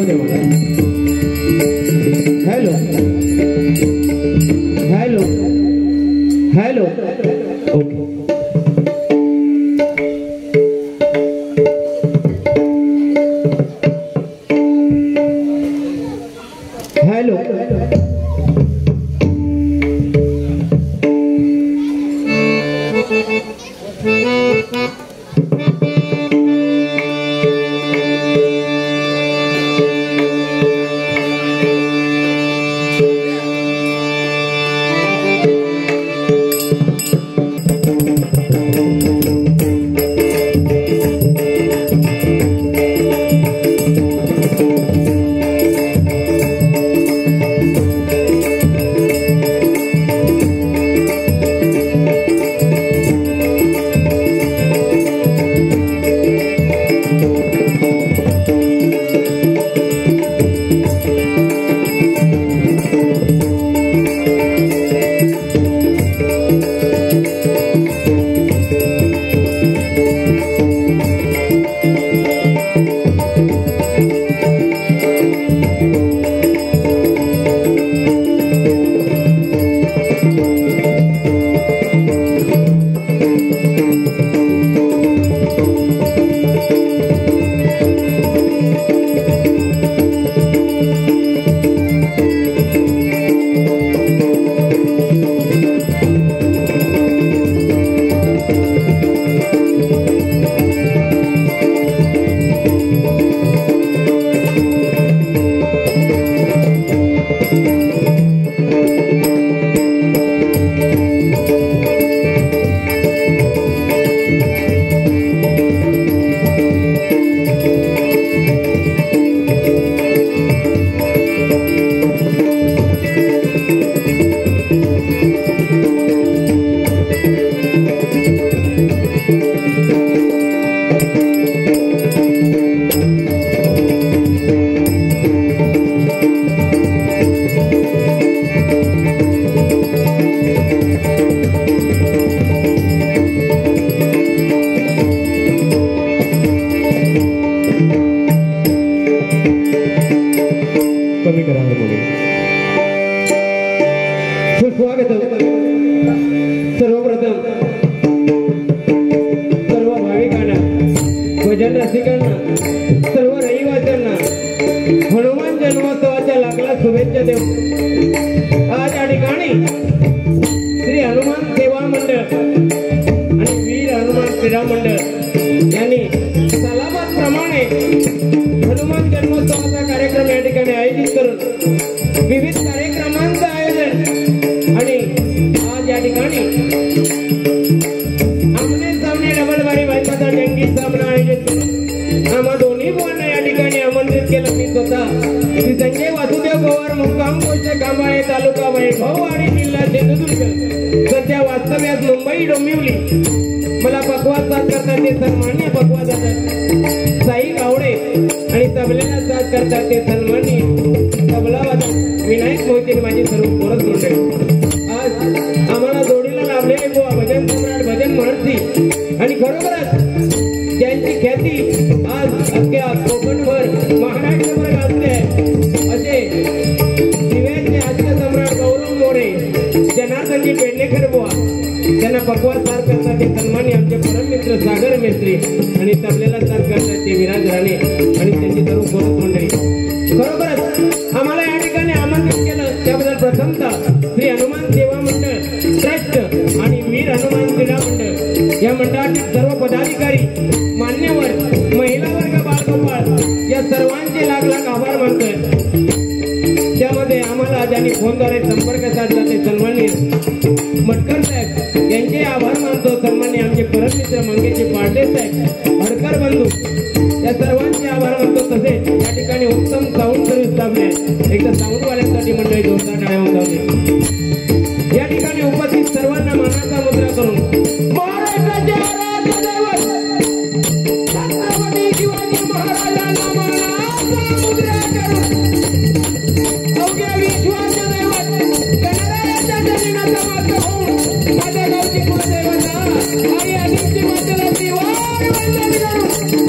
देवा. Hello hello hello okay. Hello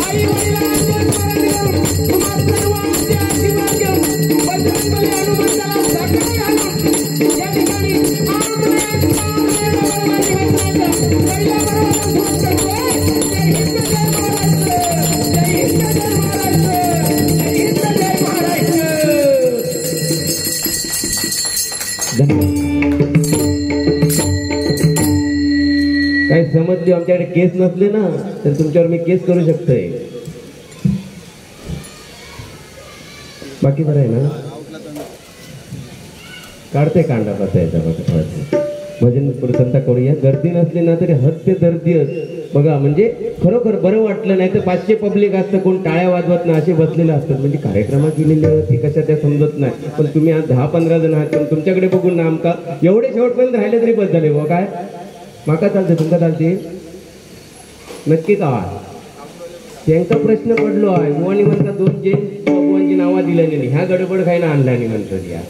आई वडिलांचे स्मरण करून तुम्हा सर्वांचे काही समजले आमच्याकडे केस नसले ना तर तुमच्यावर मी केस करू शकतोय. बाकी बरं आहे ना? काढते कांदा कसा याच्या भजन प्रसन्नता करूया. गर्दी नसली ना तरी हत्ते दर्दी बघा, म्हणजे खरोखर बरं वाटलं. नाही तर 500 पब्लिक असतं, कोण टाळ्या वाजवत ना असे बसलेले असतात. म्हणजे कार्यक्रमात गेलेले ती कशा त्या समजत नाही. पण तुम्ही आज 10-15 जण आहात, पण तुमच्याकडे बघून ना आमका एवढे शेवटपर्यंत राहिले तरी बस झाले. काय माका चालते तुमका चालते नक्की का? त्यांचा प्रश्न पडलो आहे. मुवानी म्हणता 2 जैन भगवानची नावा दिल्या नाही, ह्या गडबड खायला आणला नाही म्हणतात. या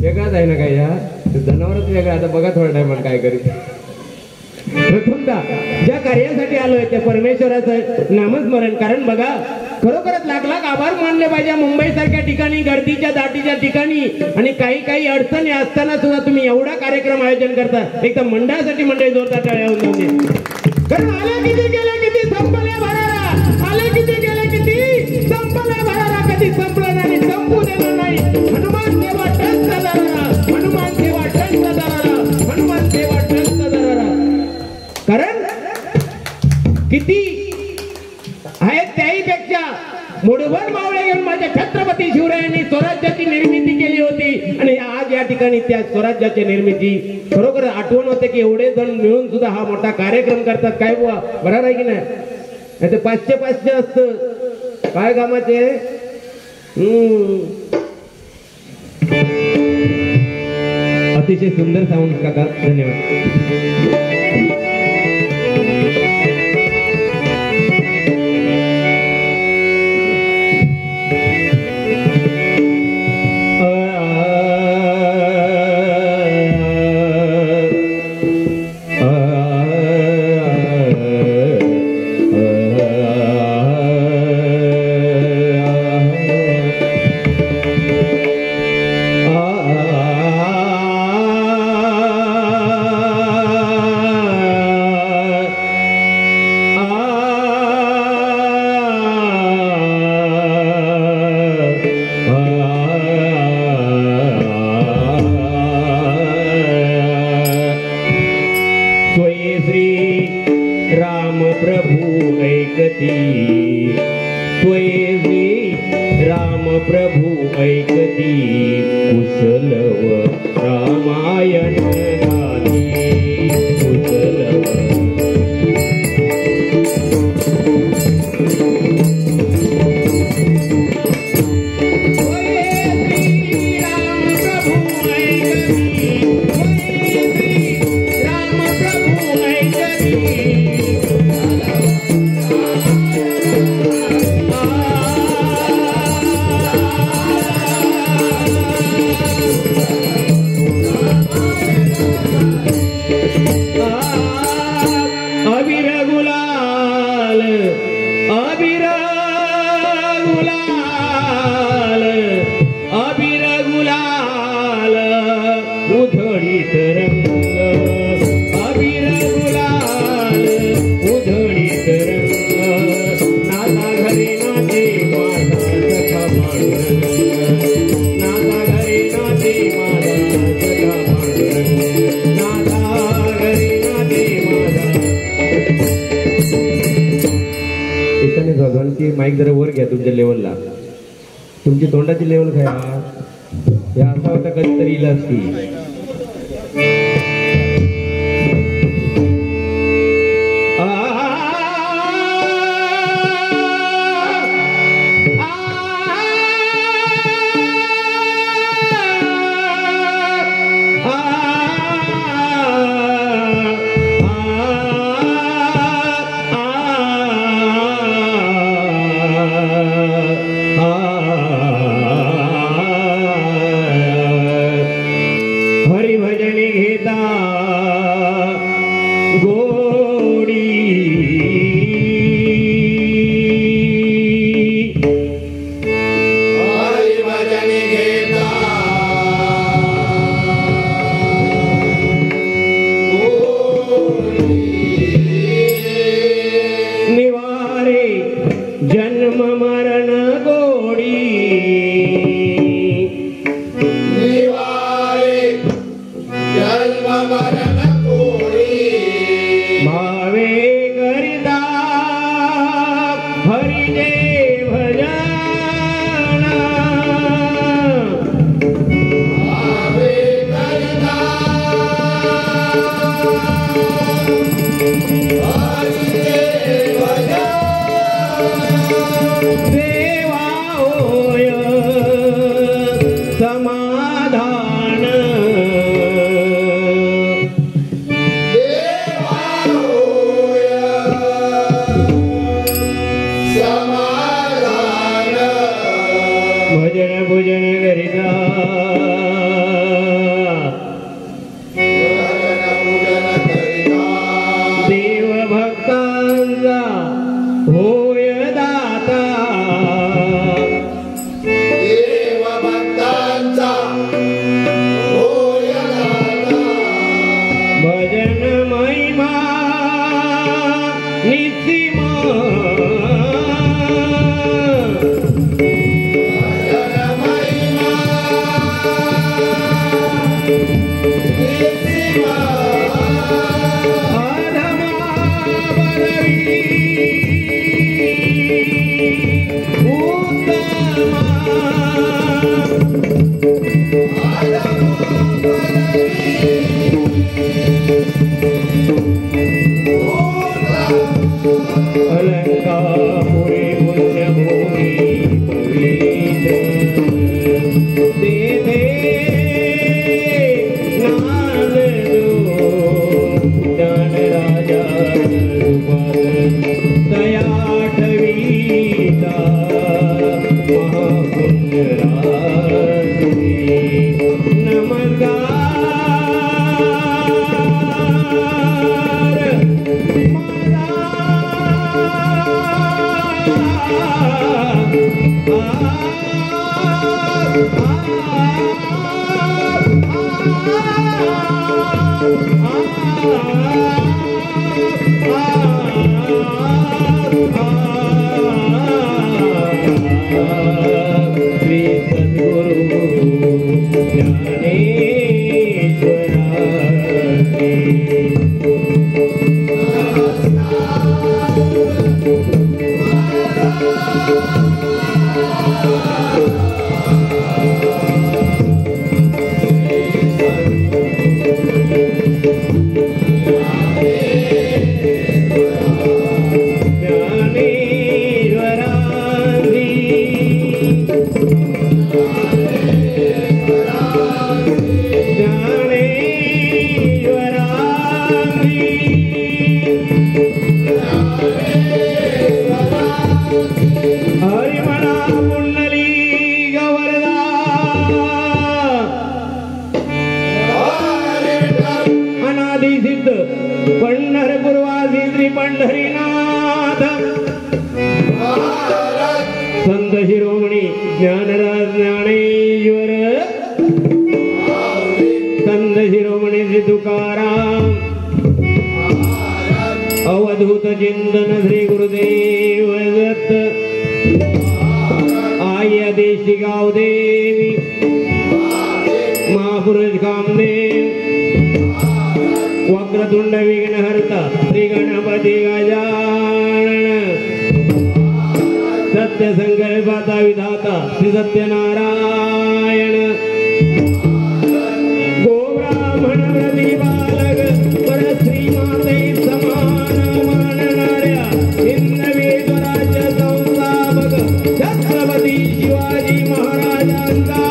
वेगळाच आहे ना काय, या जनावरच वेगळा. आता बघा थोडा टाइम काय करीत. प्रथमतः ज्या कार्यासाठी आलोय त्या परमेश्वराचं नामस्मरण. कारण बघा खरोखरच लाख लाख आभार मानले पाहिजे. मुंबई सारख्या ठिकाणी गर्दीच्या दाटीच्या ठिकाणी आणि काही अडचणी असताना सुद्धा तुम्ही एवढा कार्यक्रम आयोजन करता. एकदम मंडळासाठी मंडळी जोरदार टाळ्या होऊन जाते. कारण आले किती गेले किती संपले भरारा, आले किती गेले किती संपले भरारा, कधी संपलं नाही संपू देणार नाही. हनुमान सेवा टंच दरारा, हनुमान सेवा टंच दरारा, हनुमान सेवा टंच दरारा. कारण किती आहेत त्याहीपेक्षा मुठभर मावळे घेऊन माझ्या छत्रपती शिवरायांनी स्वराज्याची निर्मिती केली होती. आणि आज या ठिकाणी त्या स्वराज्याची निर्मिती खरोखर आठवण होते की एवढे जण मिळून सुद्धा हा मोठा कार्यक्रम करतात. काय बुवा बरोबर आहे की नाही? ते 500 असत काय कामाचे. अतिशय सुंदर साऊंड काका, धन्यवाद. माईक जरा वर घ्या तुमच्या लेवलला. तुमची तोंडाची लेवल काय या असा होता कधीतरी इला असती. महिमा निसीमा पंढरीनाथ संत शिरोमणी ज्ञानराज ज्ञानेश्वर संत शिरोमणी श्री तुकाराम अवधूत चिंतन श्री गुरुदेव दत्त आई आदेशी गावदेवी महापुरुष कामदेव वक्रतुंड विघ्नहर्ता श्री गणपती गजानन सत्य संकल्पाचा विधाता श्री सत्यनारायण गोब्राह्मण प्रतिपालक परश्री माते समान मानणाऱ्या हिंदवी स्वराज्य संस्थापक छत्रपती शिवाजी महाराजांचा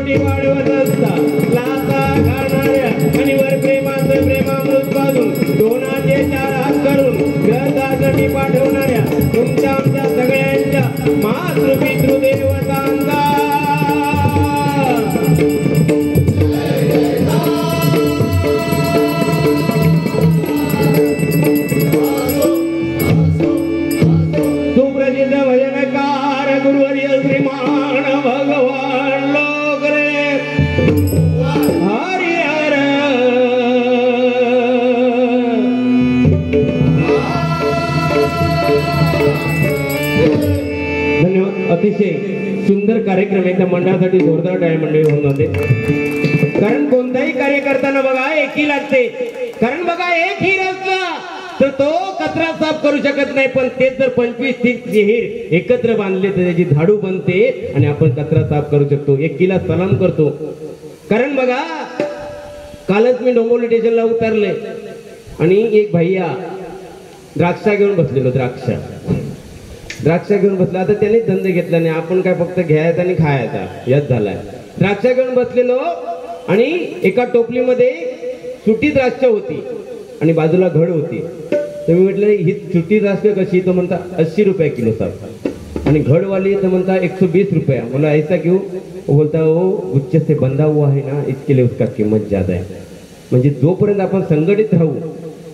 वाढवत असता लाता खाणाऱ्या आणि वर प्रेमाचं प्रेमामृत पाजून दोनाचे चार हात करून ग्रहासाठी पाठवणाऱ्या तुमच्या आमच्या सगळ्यांच्या मातृपितृदेवतांचा सुप्रसिद्ध भजनकार गुरुवर्य श्रीमान भगवान अतिशय सुंदर कार्यक्रम आहे. त्या मंडळासाठी जोरदार टाळ्या मंडळी होऊन होते. कारण कोणताही कार्य करताना बघा एकी लागते. कारण बघा एक हिर असला तर तो कचरा साफ करू शकत नाही, पण तेच जर 25-30 हिर एकत्र बांधले तर त्याची झाडू बनते आणि आपण कचरा साफ करू शकतो. एकीला सलाम करतो. कारण बघा कालच मी डोंबिवली स्टेशनला उतरले आणि एक भैया द्राक्षा घेऊन बसलेलो. द्राक्षा घेऊन बसला. आता त्याने धंदे घेतला नाही, आपण काय फक्त घ्यायचा आणि खायचा याच झालाय. द्राक्षा घेऊन बसलेलो आणि एका टोपलीमध्ये सुटी द्राक्ष होती आणि बाजूला घड होती. तर मी म्हटलं ही सुटी द्राक्ष कशी? तर म्हणता 80 रुपये किलो साहब. आणि घडवाली तर म्हणता 120 रुपया. बोला ऐसा क्यों? बोलता हो गुच्छ से बंधा हुआ है ना, इसके लिए उसका कीमत ज्यादा है. म्हणजे जोपर्यंत आपण संघटित राहू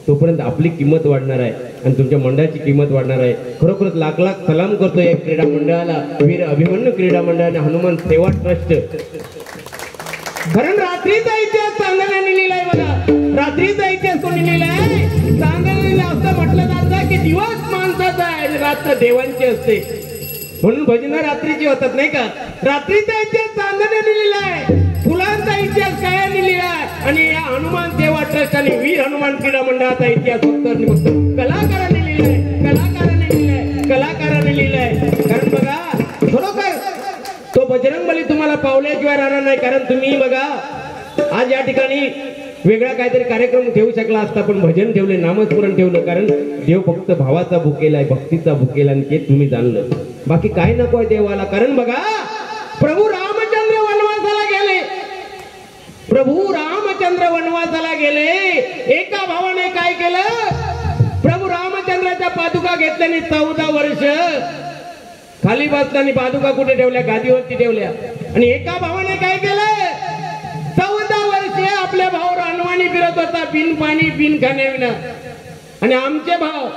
तोपर्यंत आपली किंमत वाढणार आहे आणि तुमच्या मंडळाची किंमत वाढणार आहे. खरोखरच लाख लाख सलाम करतो या क्रीडा मंडळाला, वीर अभिमन्यू क्रीडा मंडळ आणि हनुमान सेवा ट्रस्ट. कारण रात्रीचा इतिहास चांदण्याने लिहिलाय बघा, रात्रीचा इतिहास कोणी लिहिलाय? चांदण्याने असं म्हटलं जातं की दिवस माणसाचा आहे आणि रात्र देवांची असते, म्हणून भजन रात्रीची होतात नाही का. रात्रीचा इतिहास चांदण्याने लिहिलाय, फुलांचा इतिहास काळ्याने लिहिलाय आणि या हनुमान सेवा ट्रस्ट आणि वीर हनुमान क्रीडा मंडळाचा इतिहास फक्त आणि फक्त कलाकाराने लिहिलाय, कलाकाराने लिहिलाय, कलाकाराने लिहिलाय. कारण बघा खरोखर तो बजरंगबली तुम्हाला पावल्याशिवाय राहणार नाही. कारण तुम्ही बघा आज या ठिकाणी वेगळा काहीतरी कार्यक्रम ठेवू शकला असता, पण भजन ठेवले, नामस्मरण ठेवलं. कारण देव फक्त भावाचा भुकेला आहे, भक्तीचा भुकेला, आणि ते तुम्ही जाणलं. बाकी काय नको आहे देवाला. कारण बघा प्रभू रामचंद्र वनवासाला गेले, प्रभू रामचंद्र वनवासाला गेले. एका भावाने काय केलं? प्रभू रामचंद्राच्या पादुका घेतल्याने 14 वर्ष खाली बसल्याने पादुका कुठे ठेवल्या? गादीवरती ठेवल्या. आणि एका भावाने काय केलं? 14 वर्षे आपल्या भाऊ रानवाणी फिरत होता, बिन पाणी बिन खाण्याविना. आणि आमचे भाव,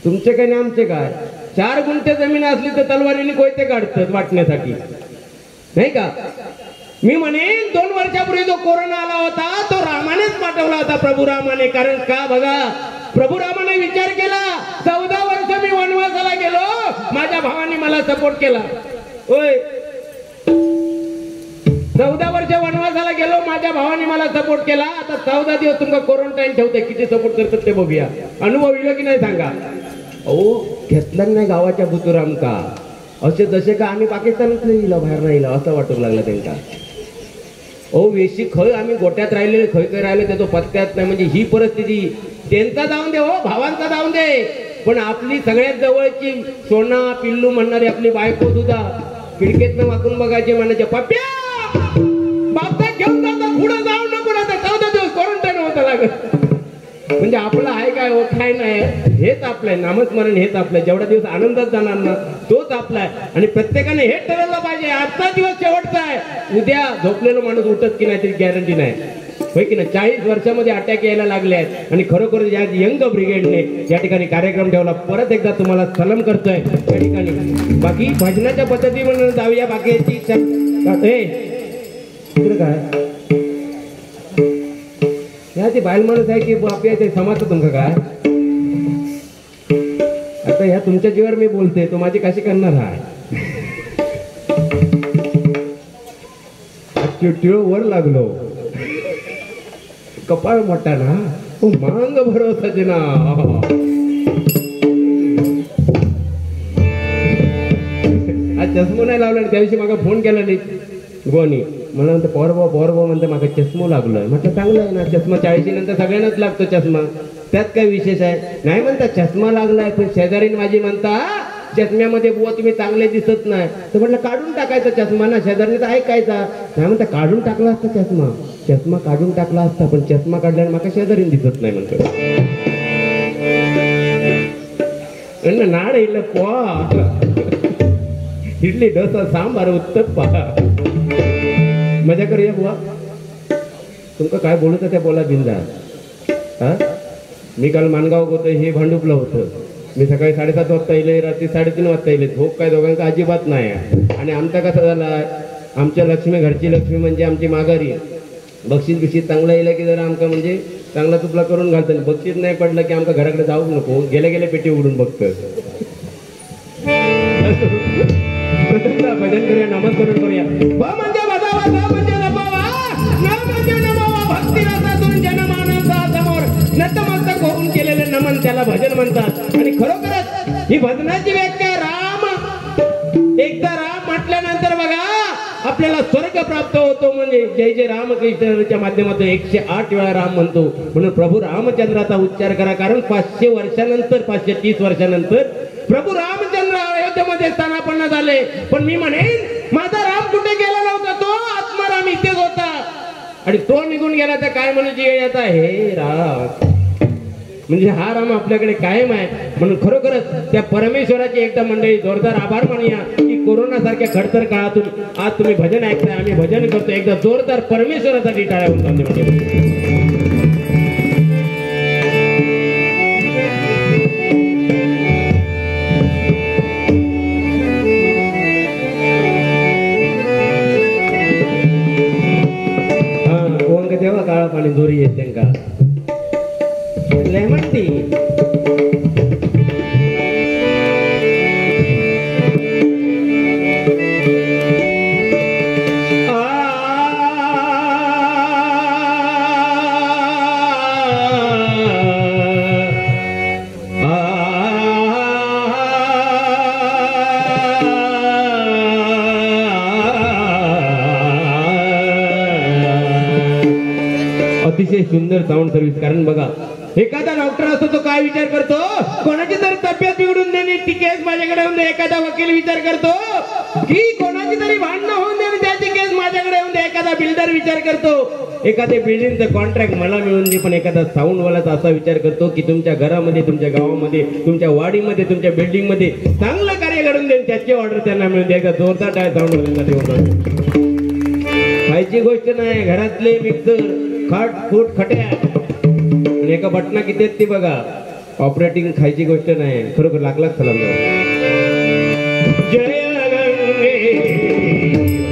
तुमचे काय नाही आमचे काय, 4 गुंठे जमीन असली तर तलवारीने कोयते काढतात वाटण्यासाठी, नाही का. मी म्हणेन 2 वर्षापूर्वी जो कोरोना आला होता तो रामानेच पाठवला होता, प्रभू रामाने. कारण का बघा, प्रभू रामाने विचार केला 14 वर्ष मी वनवासाला गेलो, माझ्या भावाने मला सपोर्ट केला. होय, 14 वर्ष वनवासाला गेलो, माझ्या भावाने मला सपोर्ट केला. आता 14 दिवस तुमका क्वारंटाईन ठेवते, किती सपोर्ट करतात ते बघूया. अनुभव येईल की नाही सांगा. अहो घेतलं नाही गावाच्या बुतुराम का, असे जसे का आम्ही पाकिस्तानात नाही येईल, बाहेर नाही येईल असं वाटू लागलं त्यांना. ओ वेशी खय आम्ही गोट्यात राहिले, खय खय राहिले त्याचा पत्त्यात नाही. म्हणजे ही परिस्थिती त्यांचा जाऊन दे, हो भावांचा जाऊन दे, पण आपली सगळ्यात जवळची सोना पिल्लू म्हणणारी आपली बायको सुद्धा खिडकीतनं वाकून बघायचे, म्हणायचे पप्प्या बापा घेऊन जाता, पुढे जाऊ नको ना, 14 दिवस क्वारंटाईन होता लागत. म्हणजे आपलं आहे काय हो, काय नाही, हेच आपलं आहे नामस्मरण, हेच आपलं. जेवढा दिवस आनंदात जाणार ना तोच आपला आहे. आणि प्रत्येकाने हे ठरवलं पाहिजे आजचा दिवस शेवटचा आहे, उद्या झोपलेला माणूस उठत की नाही त्याची गॅरंटी नाही, होय की नाही. 40 वर्षामध्ये अटॅक यायला लागले आहेत. आणि खरोखर या यंग ब्रिगेडने या ठिकाणी कार्यक्रम ठेवला. परत एकदा तुम्हाला सलाम करतोय या ठिकाणी. बाकी भजनाच्या पद्धती म्हणून जाऊया. बाकीची काय या ती बायल माणूस आहे की बापी ते समाजचं तुमचं काय. आता ह्या तुमच्या जीवावर मी बोलते, तो माझी कशी करणार आहे. चिडचिड वर लागलो, कपाळ मोठा ना, मांग भरोसा ना. आज चष्मो नाही लावला, त्या दिवशी मागा फोन केला नाही गोनी, मला म्हणतं पोरबो म्हणतं मागा चष्मो लागलोय. म्हटलं चांगलं आहे ना, चष्मा 40 नंतर सगळ्यांनाच लागतो चष्मा, त्यात काय विशेष आहे. नाही म्हणता चष्मा लागलाय, पण शेजारीन माझी म्हणता चष्म्यामध्ये बुवा तुम्ही चांगले दिसत नाही. तर म्हटलं काढून टाकायचा चष्मा ना, शेजारीने तर ऐकायचा. नाही म्हणता काढून टाकला असता चष्मा, चष्मा काढून टाकला असता, पण चष्मा काढल्याने माका शेजारीन दिसत नाही म्हणतो. नाड इल्ल पो इडली डोसा सांबार उत्तप्पा. मजा करूया बुवा, तुमका काय बोलत त्या बोला बिंदा. हा मी काल मानगाव होतो, हे भांडुपला होतं. मी सकाळी 7:30 वाजता येईल, रात्री 3:30 वाजता येईल. झोप काय दोघांचा अजिबात नाही. आणि आमचा कसा झाला, आमच्या लक्ष्मी, घरची लक्ष्मी म्हणजे आमची माघारी. बक्षीस बिक्षीस चांगला येईल की जरा आमका म्हणजे चांगला तुपला करून घालतात. बक्षीस नाही पडलं की आमका घराकडे जाऊ नको, गेल्या गेल्या पेटी उडून बघतं. भजन करूया, नामस्मरण करूया. म्हणजे बजावा, म्हणजे जपावा, न म्हणजे नमावा. भक्ती रसातून जनमानसा समोर नतमस्तक होऊन केलेले नमन त्याला भजन म्हणतात. आणि खरोखरच ही भजनाची व्याख्या राम, एकदा राम म्हटल्यानंतर बघा आपल्याला स्वर्ग प्राप्त होतो. म्हणजे जय जय रामकृष्णाच्या माध्यमातून 108 वेळा राम म्हणतो. म्हणून प्रभू रामचंद्राचा उच्चार करा. कारण 500 वर्षानंतर, 530 वर्षानंतर प्रभू रामचंद्र अयोध्येमध्ये स्थानापन्न झाले. पण मी म्हणेन माझा राम कुठे गेला नव्हता, तो आत्माराम इथेच होता. आणि तो निघून गेला तर काय म्हणायची वेळ आता, हे राम म्हणजे हा राम आपल्याकडे कायम आहे. म्हणून खरोखरच त्या परमेश्वराची एकदा मंडळी जोरदार आभार मानूया की कोरोना सारख्या खडतर काळातून आज तुम्ही भजन ऐकताय, आम्ही भजन करतो. एकदा जोरदार परमेश्वरासाठी टाळ्या होऊन म्हणजे अतिशय सुंदर साऊंड सर्व्हिस. कारण बघा एखादा डॉक्टर असतो तो काय विचार करतो, कोणाची तरी तब्येत बिघडून देणे ती केस माझ्याकडे येऊन दे. एखादा वकील विचार करतो की कोणाची तरी भांडणं होऊन दे त्याची केस माझ्याकडे येऊन दे. एखादा बिल्डर विचार करतो एखाद्या बिल्डिंगचं कॉन्ट्रॅक्ट मला मिळून दे. पण एखादा साऊंड वालाचा असा विचार करतो की तुमच्या घरामध्ये, तुमच्या गावामध्ये, तुमच्या वाडीमध्ये, तुमच्या बिल्डिंग मध्ये चांगलं कार्य घडून देईल त्याची ऑर्डर त्यांना मिळून दे. एकदा जोरदार टाय साऊंड. खायची गोष्ट नाही, घरातले मिक्सर खाट फूट खट्या एका बटना किती आहेत ते बघा. ऑपरेटिंग खायची गोष्ट नाही, खरोखर लाख लाख सलाम. जय गंगे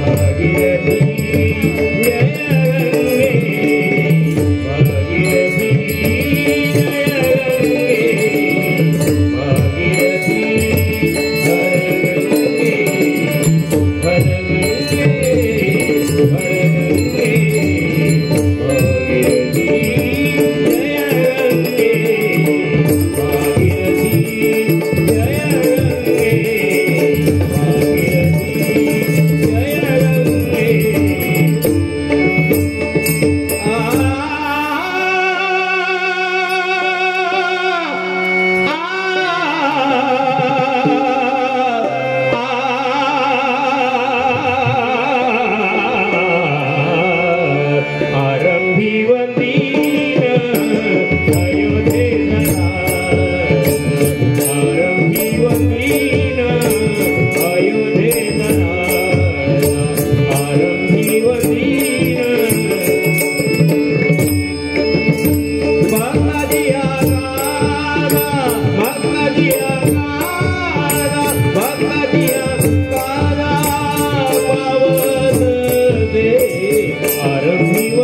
भागीरथी, जय गंगे भागीरथी, जय गंगे भागीरथी, हर गंगे हर गंगे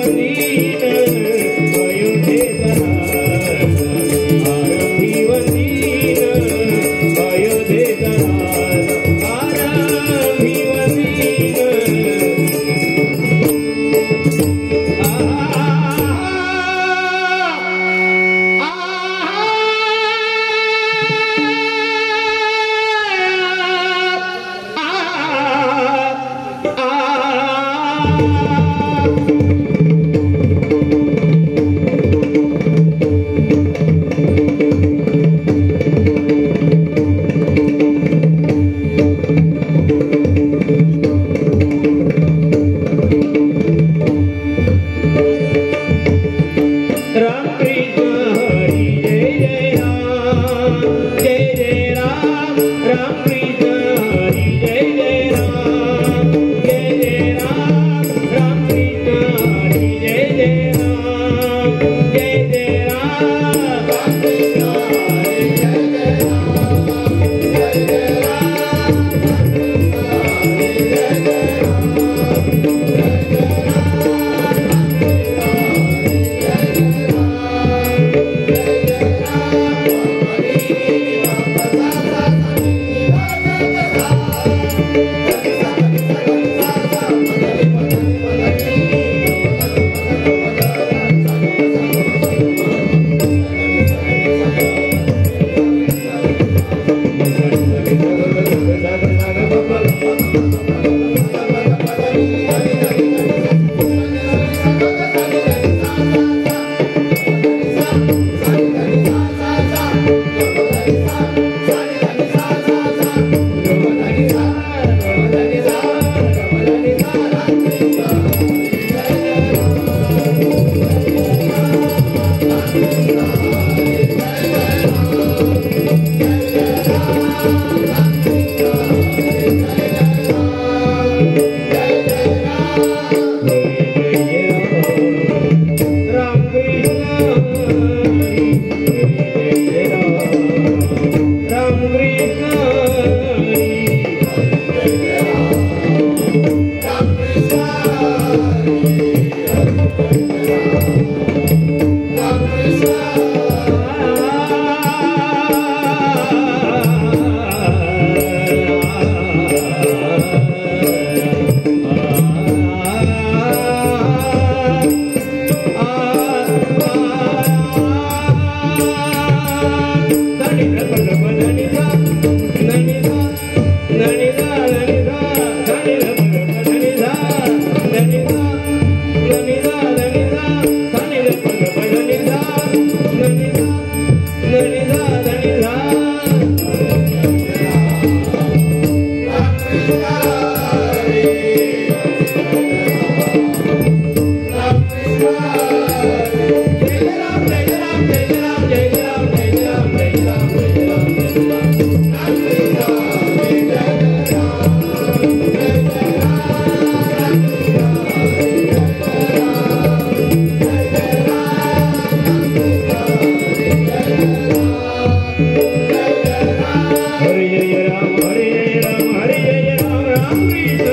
हरे जय राम हरे जय राम हरे जय राम राम कृष्ण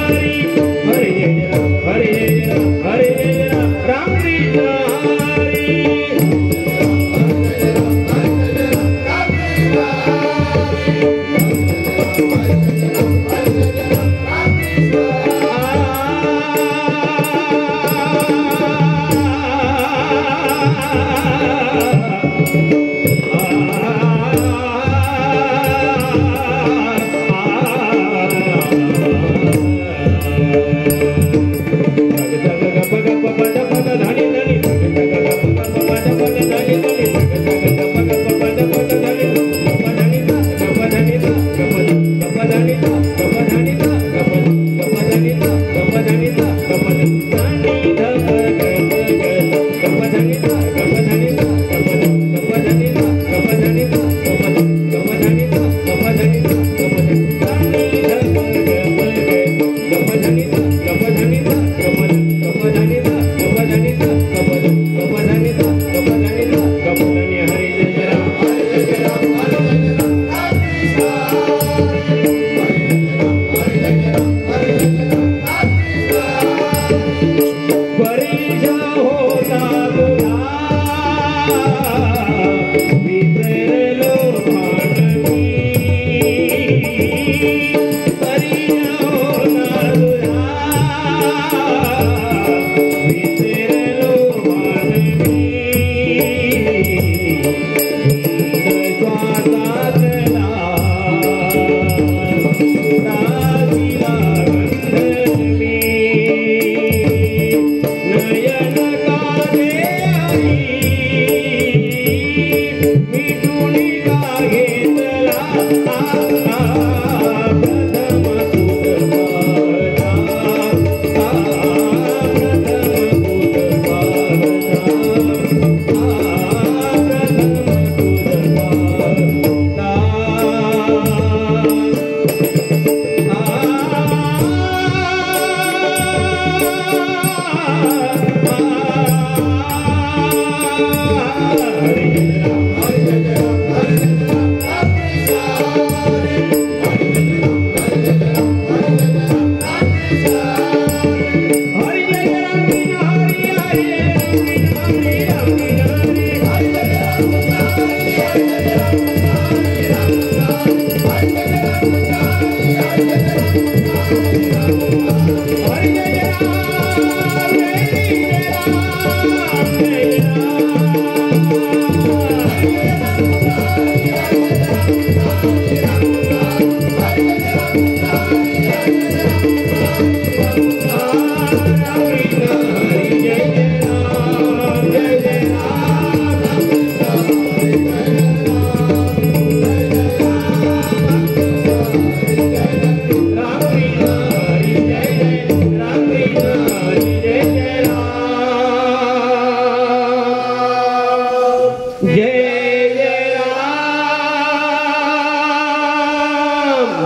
हरे हरे जय राम हरे जय राम हरे जय राम राम कृष्ण हरे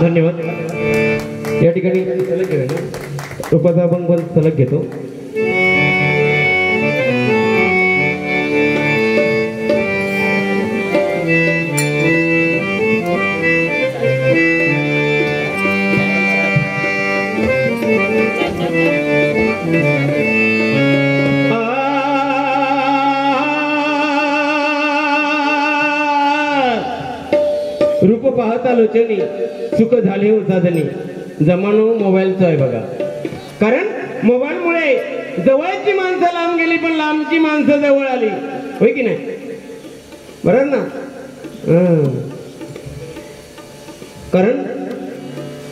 धन्यवाद. या ठिकाणी सलग घेऊया ना, रुपाचा आपण पण सलग घेतो. रूप पाहता लोचनी सुख झाले हो साधनी. जमानो मोबाईलचा आहे बघा. कारण मोबाईलमुळे जवळची माणसं लांब गेली पण लांबची माणसं जवळ आली. होय की नाही? बरोबर ना? कारण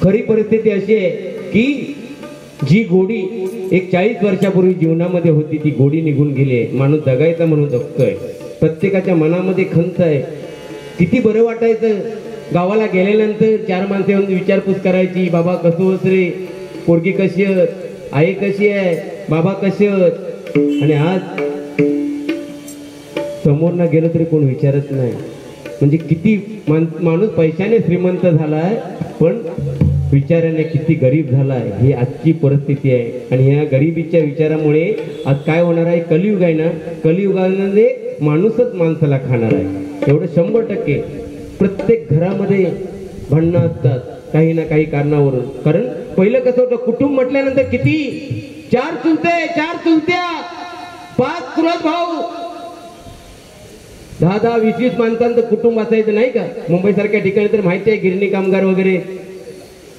खरी परिस्थिती अशी आहे की जी गोडी एक 40 वर्षापूर्वी जीवनामध्ये होती ती गोडी निघून गेली आहे. माणूस जगायचा म्हणून जगतोय. प्रत्येकाच्या मनामध्ये खंत आहे. किती बरं वाटायचं गावाला गेल्यानंतर 4 माणसं येऊन विचारपूस करायची. बाबा कसं होत रे, पोरगी कशी आहेत, आई कशी आहे, बाबा कसे आहेत. आणि आज समोर ना गेलं तरी कोण विचारत नाही. म्हणजे किती माणूस पैशाने श्रीमंत झालाय पण विचाराने किती गरीब झालाय, ही आजची परिस्थिती आहे. आणि ह्या गरिबीच्या विचारामुळे आज काय होणार आहे, कलियुग आहे ना, कलियुगामध्ये माणूसच माणसाला खाणार आहे. एवढं 100% प्रत्येक घरामध्ये भांडणं असतात काही ना काही कारणावरून. कारण पहिलं कसं होतं, कुटुंब म्हटल्यानंतर किती 4 चुलते 4 चुलत्या 5 चुलत भाऊ 10-10, 20-20 माणसांचं कुटुंब असायचं नाही का. मुंबई सारख्या ठिकाणी तर माहिती आहे, गिरणी कामगार वगैरे.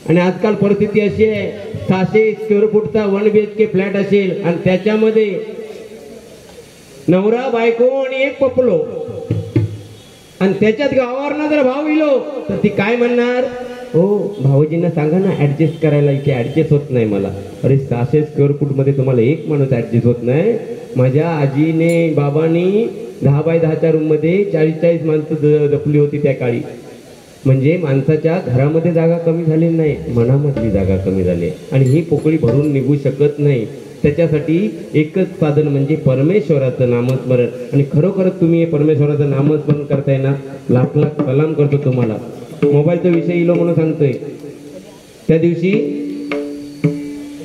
आणि आजकाल परिस्थिती अशी आहे, 600 स्क्वेअर फूटचा 1 BHK फ्लॅट असेल आणि त्याच्यामध्ये नवरा बायको आणि एक पपलो आणि त्याच्यात गावावरनं जर भाव इलो तर ती काय म्हणणार, हो भाऊजींना सांगा ना ऍडजस्ट करायला, इथे ऍडजस्ट होत नाही मला. अरे 600 स्क्वेअर फूट मध्ये तुम्हाला एक माणूस ऍडजस्ट होत नाही. माझ्या आजीने बाबांनी 10 बाय 10च्या रूम मध्ये 40-40 माणसं जपली होती त्या काळी. म्हणजे माणसाच्या घरामध्ये जागा कमी झाली नाही, मनामधली जागा कमी झाली. आणि ही पोकळी भरून निघू शकत नाही. त्याच्यासाठी एकच साधन म्हणजे परमेश्वराचं नामस्मरण. आणि खरोखरच तुम्ही हे परमेश्वराचं नामस्मरण करताय ना, लाख लाख सलाम करतो तुम्हाला. मोबाईलचा विषय इलो म्हणून सांगतोय. त्या दिवशी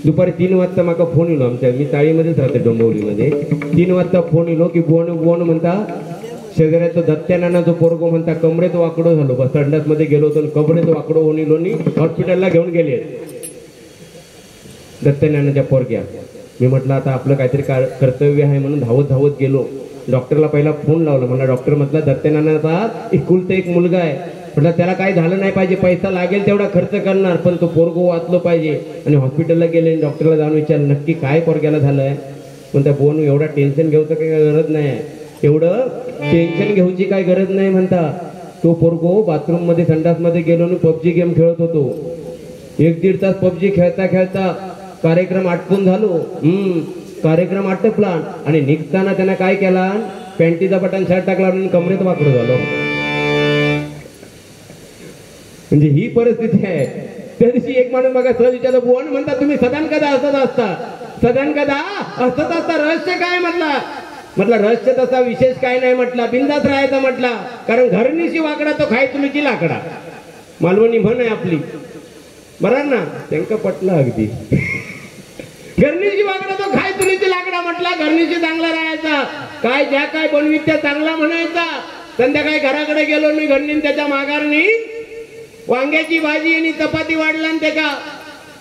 दुपारी 3 वाजता माका फोन इलो. आमच्या मी चाळीमध्येच राहते डोंबिवलीमध्ये. 3 वाजता फोन इलो की बोन म्हणता शेजाऱ्याचं दत्त्यानानाचं पोरगो म्हणता कमरेत वाकडो झालो. बस संडास मध्ये गेलो तर कमरेत वाकडो होऊन इलो नी हॉस्पिटलला घेऊन गेले दत्त्यानानाच्या पोरग्या. मी म्हटलं आता आपलं काहीतरी कर्तव्य आहे म्हणून धावत गेलो. डॉक्टरला पहिला फोन लावला. मला डॉक्टर म्हटलं दत्त्यानानाचा एकुलता एक मुलगा आहे, म्हटलं त्याला काही झालं नाही पाहिजे, पैसा लागेल तेवढा खर्च करणार, पण तो पोरगो वाचलो पाहिजे. आणि हॉस्पिटलला गेले, डॉक्टरला जाऊन विचारलं नक्की काय पोरग्याला झालंय. पण त्या बोन एवढा टेन्शन घ्यायचं काही गरज नाही, एवढं टेन्शन घ्यायची काय गरज नाही म्हणता. तो पोरगो बाथरूम मध्ये संडास मध्ये गेलो आणि PUBG गेम खेळत होतो. 1-1.5 तास PUBG खेळता कार्यक्रम आटपून झालो. कार्यक्रम आटपला आणि निघताना त्यानं काय केला, पॅन्टीचा बटन शर्ट टाकला आणि कमरेत वाकडं झालो. म्हणजे ही परिस्थिती आहे. त्या दिवशी एक माणूस बघा सहज विचारलं, बोन म्हणता तुम्ही सदान कदा असत असता, सदान कदा असत असता, रहस्य काय म्हटलं रहस्य तसा विशेष काय नाही म्हटला, बिंदास राहायचा म्हटला. कारण घरनीशी वाकडा तो खाय तुलीची लाकडा, मालवणी म्हण आहे आपली, बरं ना. त्यांना पटलं अगदी. घरनीशी वाकडा तो खाय तुलीची लाकडा म्हटला. घरनीशी चांगला राहायचा, काय ज्या काय बनवीत त्या चांगला म्हणायचा. संध्याकाळी घराकडे गेलो मी, घरनी त्याच्या माघारनी वांग्याची भाजी आणि चपाती वाढला आणि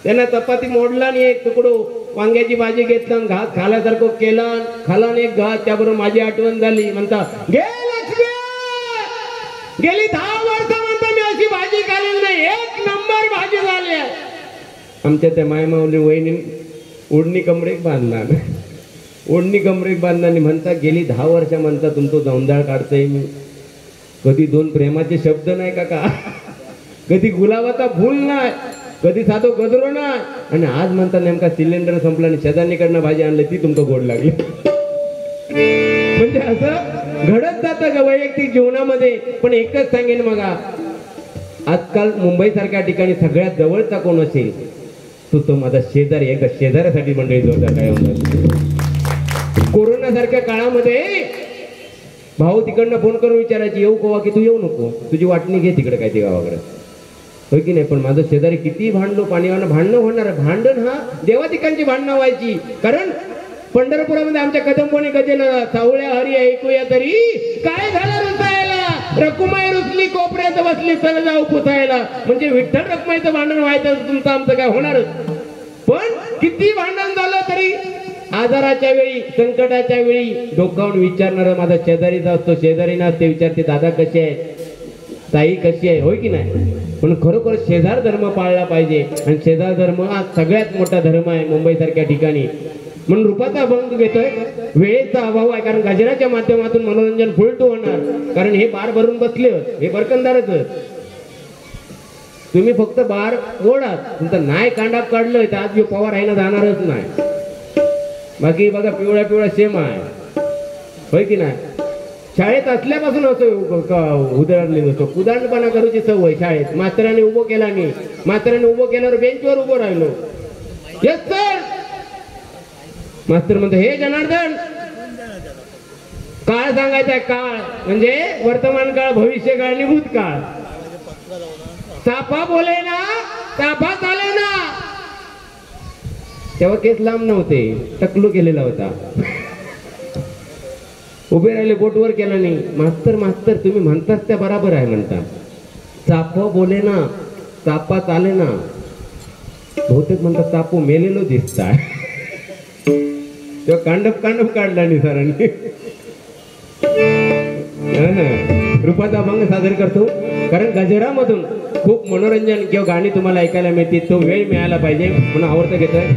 त्यानं चपाती मोडला आणि एक तुकडो वांग्याची भाजी घेतला, घास खाल्यासारखं केला, खाला आणि एक घास. त्याबरोबर माझी आठवण झाली. म्हणता गे लक्ष्मी, गेली 10 वर्ष म्हणता मी अशी भाजी खाल्ली नाही, 1 नंबर भाजी झाली. आमच्या त्या मायमाऊली वहिनी ओढणी कमरेक बांधला, ओढणी कमरेक बांधला आणि म्हणता गेली 10 वर्ष म्हणता तुमचं दौंदाळ काढतोय मी. कधी 2 प्रेमाचे शब्द नाही का, कधी गुलाबाचा फूल नाही, कधी साधो गजरो नाही. आणि आज म्हणता नेमका सिलेंडर संपला आणि शेजारणीकडनं भाजी आणली, ती तुमचं गोड लागली. म्हणजे असं घडत जातं का वैयक्तिक जीवनामध्ये. पण एकच सांगेन बघा, आजकाल मुंबई सारख्या ठिकाणी सगळ्यात जवळचा कोण असेल तो माझा शेजारी. एकदा शेजाऱ्यासाठी मंडळी जोरदार काय होणार. कोरोना सारख्या काळामध्ये भाऊ तिकडनं फोन करून विचारायची, येऊ कोवा की तू येऊ नको, तुझी वाटणी घे तिकडे काय ते गावाकडे, होय की नाही. पण माझं शेजारी किती भांडलो, पाणीवानं भांडणं होणार. भांडण हा देवाधिकांची भांडणं व्हायची. कारण पंढरपुरामध्ये आमच्या कदंबोनी गजेला सावळ्या हरी ऐकूया तरी काय झालं रुसायला, रकुमाई रुसली कोपऱ्यात बसली चल जाऊ पुसायला. म्हणजे विठ्ठल रकुमाईचं भांडण व्हायचं, तुमचं आमचं काय होणारच. पण किती भांडण झालं तरी आजाराच्या वेळी, संकटाच्या वेळी डोकावून विचारणारा माझा शेजारीचा असतो. शेजारी नसते विचारते दादा कसे आहे, ताई कशी आहे, होय की नाही. पण खरोखर शेजार धर्म पाळला पाहिजे. आणि शेजार धर्म हा सगळ्यात मोठा धर्म आहे मुंबई सारख्या ठिकाणी. म्हणून रूपाचा अभंग घेतोय, वेळेचा अभाव आहे. कारण गजराच्या माध्यमातून मनोरंजन फुलटू होणार. कारण हे बार भरून बसले, हे बरकंदारच. तुम्ही फक्त बार ओढात, तुमचं नाही कांडाप काढलं तर आज पवार आहे ना जाणारच नाही. बाकी बघा पिवळा सेम आहे, होय की नाही. शाळेत असल्यापासून असं उदाहरले नसतो, उदाहरणपणा करूची सवय. शाळेत मास्तराने उभं केला, मी मास्तराने उभं केल्यावर बेंचवर उभं राहिलो. Yes sir. मास्तर म्हणतो हे जनार्दन, काळ सांगायचा, काळ म्हणजे वर्तमान काळ, भविष्य काळ आणि भूतकाळ. सापा बोले ना, सापा चाले ना. तेव्हा केस लांब नव्हते, टकलू केलेला होता. उभे राहिले, बोटवर केलं नाही. मास्तर मास्तर तुम्ही म्हणताच त्या बराबर आहे म्हणता. चाप बोले ना, चापा चाले ना. बहुतेक म्हणतात चापो मेलेलो दिसताय. तेव्हा कांडप काढला नाही सरांनी. रूपाचा अभंग सादर करतो, कारण गजरामधून खूप मनोरंजन किंवा गाणी तुम्हाला ऐकायला मिळतील. तो वेळ मिळायला पाहिजे म्हणून आवडतं घेतोय.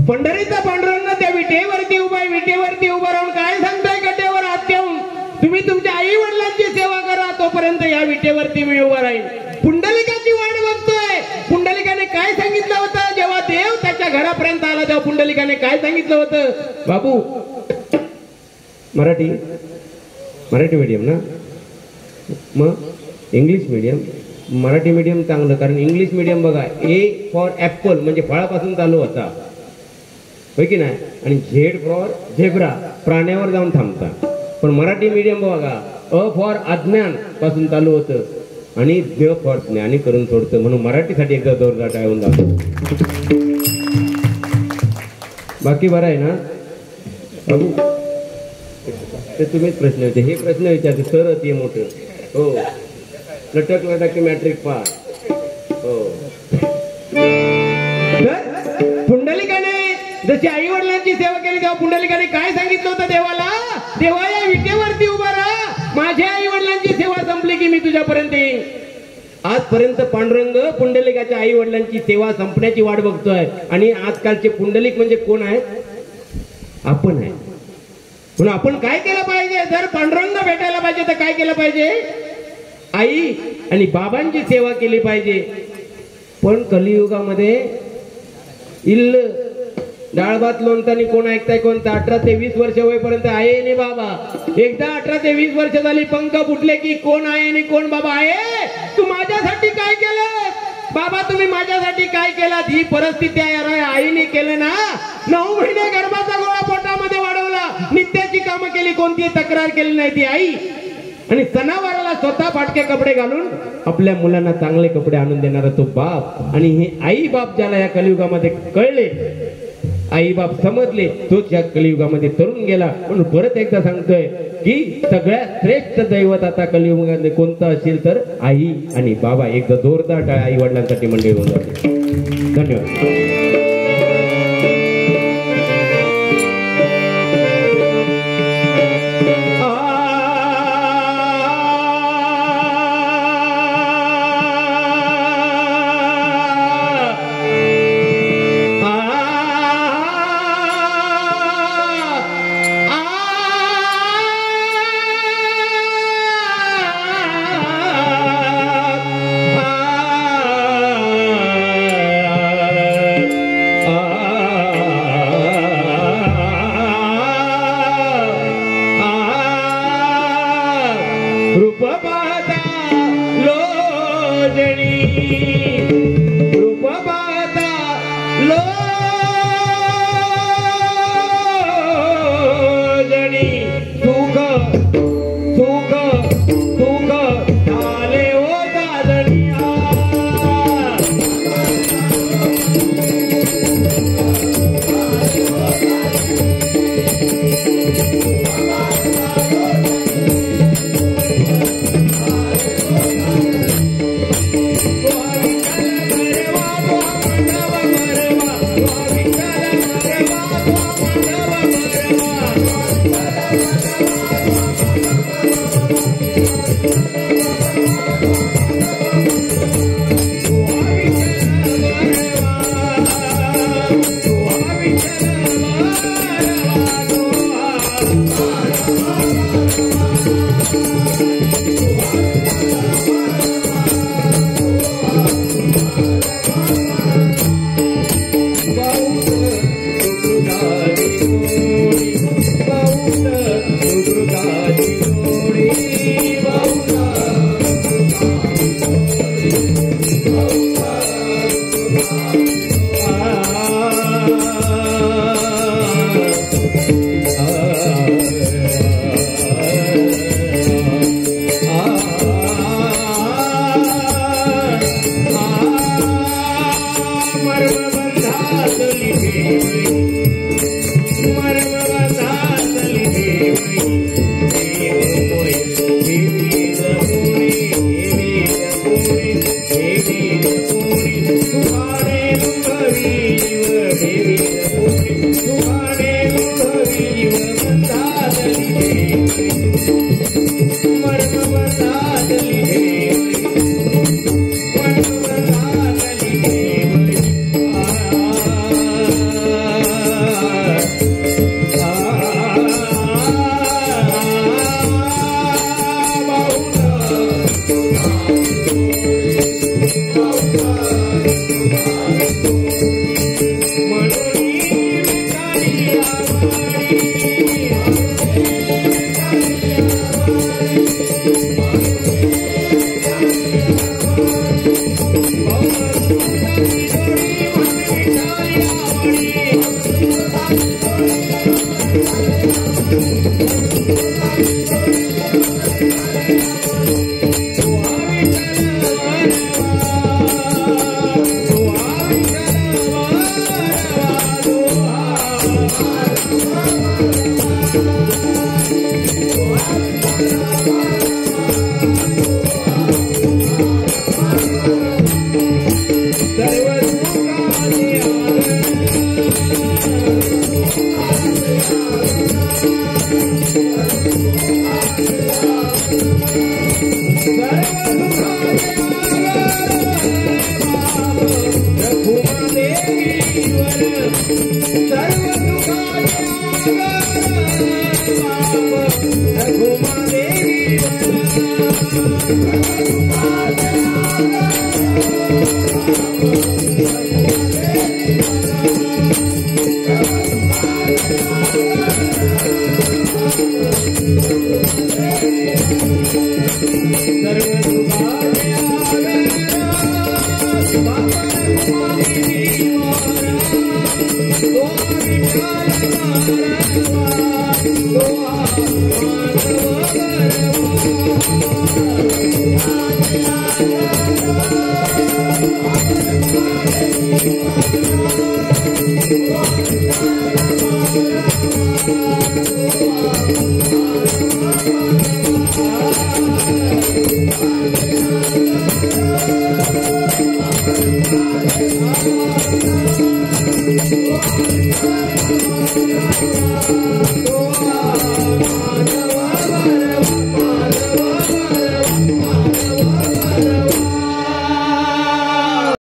पंढरीचा पांडुरंग त्या विटेवरती उभा आहे. विटेवरती उभा राहून काय सांगताय कटेवर हात ठेवून, तुम्ही तुमच्या आई वडिलांची सेवा करा, तोपर्यंत या विटेवरती मी उभा राहील. पुंडलिकाची वाट बघतोय. पुंडलिकाने काय सांगितलं होतं जेव्हा देव त्याच्या घरापर्यंत आला तेव्हा पुंडलिकाने काय सांगितलं होतं? बाबू, मराठी मीडियम ना, मग इंग्लिश मीडियम, मराठी मीडियम चांगलं. कारण इंग्लिश मीडियम बघा, ए फॉर ऍपल म्हणजे फळापासून चालू होता, होय की नाही, आणि झेड फॉर झेब्रा प्राण्यावर जाऊन थांबता. पण मराठी मीडियम बघा, अ फॉर अज्ञान पासून चालू होतं आणि ज फॉर ज्ञानी करून सोडतं. म्हणून मराठीसाठी एकदा जोरदार टाळ्या होऊन जातो. बाकी बरं आहे ना बाबू? ते तुम्हीच प्रश्न विचार, हे प्रश्न विचारते सर ते मोठं. हो, लटक मॅट्रिक पास. हो, पुंडलिकाने जशी आई वडिलांची सेवा केली तेव्हा पुंडलिकाने काय सांगितलं होतं देवाला? देवा, या विटेवरती उभा राहा, माझ्या आई वडिलांची सेवा संपली की मी तुझ्यापर्यंत येईन. आजपर्यंत पांडुरंग पुंडलिकाच्या आई वडिलांची सेवा संपण्याची वाट बघतोय. आणि आजकालचे पुंडलिक म्हणजे कोण आहेत? आपण आहे. म्हणून आपण काय केलं पाहिजे? जर पांडुरंग भेटायला पाहिजे तर काय केलं पाहिजे? आई आणि बाबांची सेवा केली पाहिजे. पण कलियुगामध्ये इल्ल डाळ भात लोणतानी कोण ऐकताय? कोणतं? 18 ते 20 वर्ष होईपर्यंत आहे आणि बाबा. एकदा 18 ते 20 वर्ष झाली, पंख फुटले की कोण आहे आणि कोण बाबा आहे? तू माझ्यासाठी काय केलं बाबा? तुम्ही माझ्यासाठी काय केलं? ही परिस्थिती आहे. आईने केलं ना, 9 महिने गर्भाचा गोळा पोटामध्ये वाढवला, नित्याची कामं केली, कोणती तक्रार केली नाही ती आई. आणि सणावाराला स्वतः फाटके कपडे घालून आपल्या मुलांना चांगले कपडे आणून देणारा तो बाप. आणि हे आई बाप ज्याला या कलियुगामध्ये कळले, आई बाप समजले, तोच या कलियुगामध्ये तरुण गेला. म्हणून परत एकदा सांगतोय की सगळ्यात श्रेष्ठ दैवत आता कलियुगामध्ये कोणतं असेल तर आई आणि बाबा. एकदा जोरदार टाळ्या आई वडिलांसाठी मंडळी होऊन जाते. धन्यवाद. Oh,